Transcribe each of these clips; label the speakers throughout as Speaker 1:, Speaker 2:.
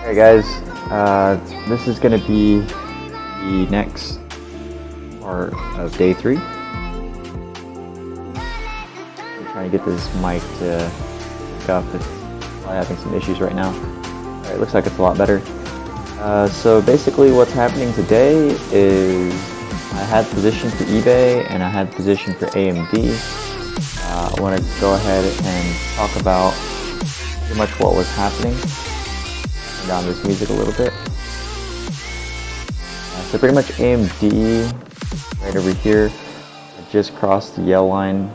Speaker 1: Alright guys, this is going to be the next part of day 3. I'm trying to get this mic to pick up. It's probably having some issues right now. Alright, looks like it's a lot better. So basically what's happening today is I had position for eBay and I had position for AMD. I want to go ahead and talk about pretty much what was happening. Turn down this music a little bit. So pretty much AMD right over here. I just crossed the yellow line,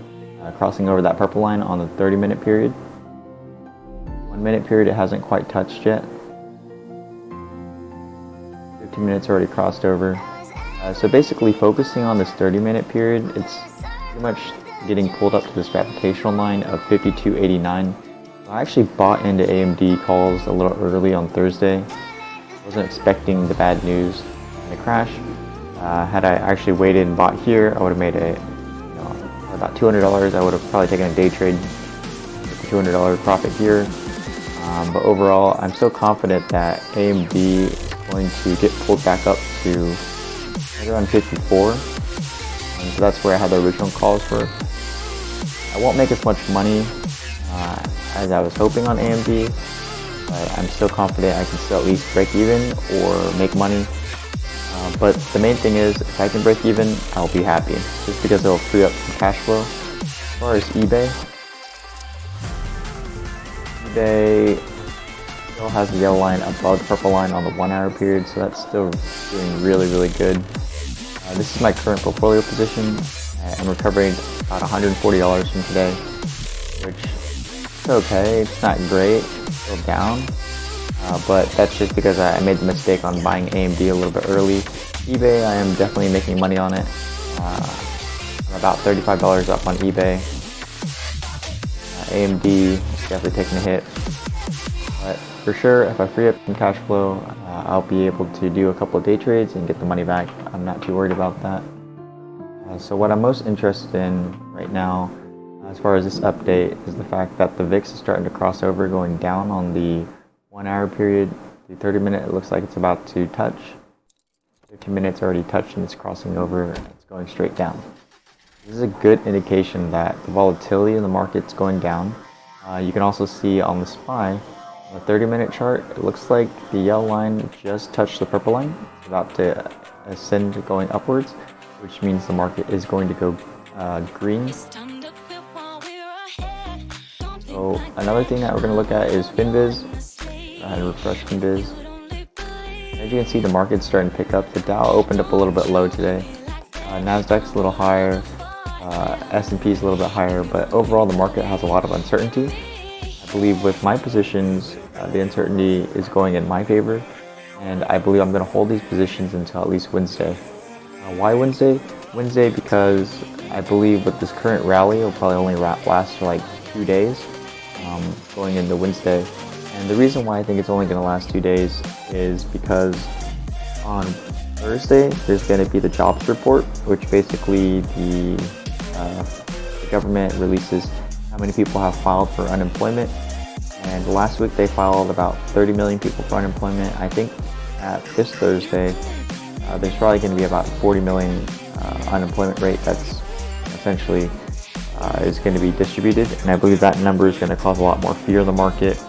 Speaker 1: crossing over that purple line on the 30-minute period. 1 minute period it hasn't quite touched yet. 15 minutes already crossed over. So basically focusing on this 30-minute period, it's pretty much getting pulled up to this gravitational line of 52.89. I actually bought into AMD calls a little early on Thursday. Wasn't expecting the bad news and the crash. Had I actually waited and bought here, I would have made about $200. I would have probably taken a day trade, $200 profit here. But overall, I'm so confident that AMD is going to get pulled back up to right around 54. And so that's where I had the original calls for. I won't make as much money as I was hoping on AMD, but I'm still confident I can still at least break even or make money. But the main thing is, if I can break even, I'll be happy, just because it'll free up some cash flow. As far as eBay still has the yellow line above the purple line on the 1 hour period, so that's still doing really good. This is my current portfolio position. I'm recovering about $140 from today, which is okay. It's not great, it's still down, but that's just because I made the mistake on buying AMD a little bit early. eBay, I am definitely making money on it. I'm about $35 up on eBay. AMD is definitely taking a hit, but for sure, if I free up some cash flow, I'll be able to do a couple of day trades and get the money back. I'm not too worried about that. So what I'm most interested in right now, as far as this update, is the fact that the VIX is starting to cross over, going down on the 1 hour period. The 30-minute, it looks like it's about to touch. 15 minutes already touched and it's crossing over. It's going straight down. This is a good indication that the volatility in the market's going down. You can also see on the SPY, on the 30-minute chart, it looks like the yellow line just touched the purple line. It's about to ascend, going upwards, which means the market is going to go green. So another thing that we're going to look at is FinViz. Go ahead and refresh FinViz. As you can see, the market's starting to pick up. The Dow opened up a little bit low today. Nasdaq's a little higher. S&P is a little bit higher, but overall the market has a lot of uncertainty. I believe with my positions, the uncertainty is going in my favor, and I believe I'm going to hold these positions until at least Wednesday. Why Wednesday? Wednesday because I believe with this current rally, it'll probably only last for like 2 days, going into Wednesday. And the reason why I think it's only going to last 2 days is because on Thursday, there's going to be the jobs report, which basically the government releases how many people have filed for unemployment. And last week they filed about 30 million people for unemployment. I think at this Thursday, there's probably going to be about 40 million unemployment rate that's essentially is going to be distributed. And I believe that number is going to cause a lot more fear in the market.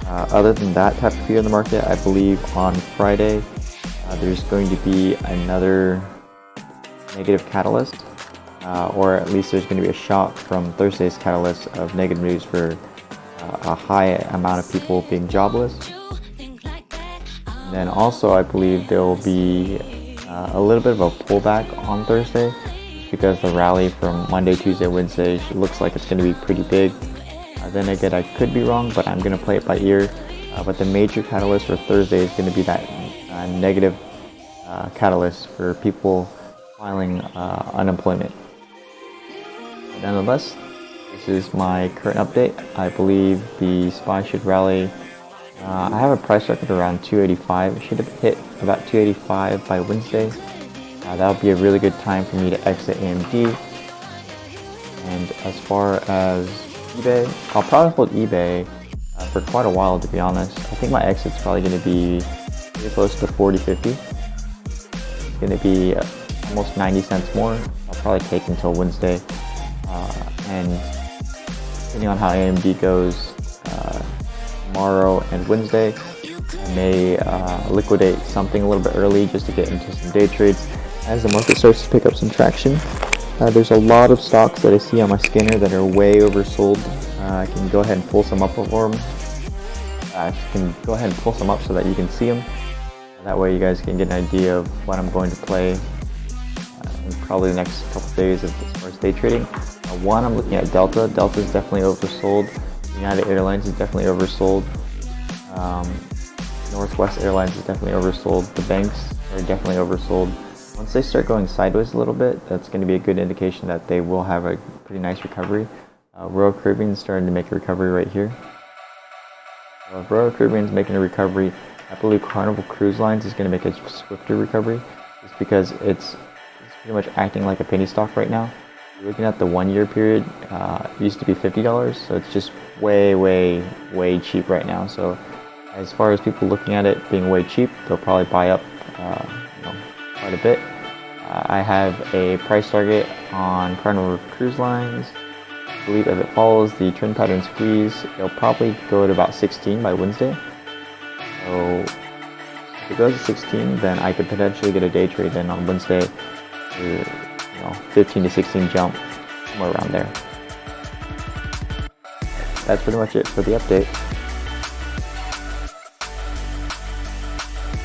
Speaker 1: Other than that type of fear in the market, I believe on Friday, there's going to be another negative catalyst, or at least there's going to be a shock from Thursday's catalyst of negative news for a high amount of people being jobless. And then also I believe there will be a little bit of a pullback on Thursday, just because the rally from Monday, Tuesday, Wednesday looks like it's going to be pretty big. Then again, I could be wrong, but I'm going to play it by ear. But the major catalyst for Thursday is going to be that negative catalyst for people filing unemployment. But nonetheless, this is my current update. I believe the SPY should rally. I have a price record around 285. It should have hit about 285 by Wednesday. That would be a really good time for me to exit AMD. And as far as eBay, I'll probably hold eBay for quite a while, to be honest. I think my exit's probably going to be pretty close to 40.50. It's going to be almost 90 cents more. I'll probably take until Wednesday, and depending on how AMD goes tomorrow and Wednesday, I may liquidate something a little bit early just to get into some day trades as the market starts to pick up some traction. There's a lot of stocks that I see on my scanner that are way oversold. I can go ahead and pull some up for them. I can go ahead and pull some up so that you can see them. That way you guys can get an idea of what I'm going to play in probably the next couple of days as far as day trading. One, I'm looking at Delta. Delta is definitely oversold. United Airlines is definitely oversold. Northwest Airlines is definitely oversold. The banks are definitely oversold. Once they start going sideways a little bit, that's going to be a good indication that they will have a pretty nice recovery. Royal Caribbean is starting to make a recovery right here. If Royal Caribbean is making a recovery, I believe Carnival Cruise Lines is going to make a swifter recovery, just because it's pretty much acting like a penny stock right now. You're looking at the 1 year period, it used to be $50, so it's just way cheap right now. So as far as people looking at it being way cheap, they'll probably buy up quite a bit. I have a price target on Carnival Cruise Lines. I believe if it follows the trend pattern squeeze, it'll probably go to about 16 by Wednesday. So if it goes to 16, then I could potentially get a day trade in on Wednesday to 15 to 16 jump, somewhere around there. That's pretty much it for the update.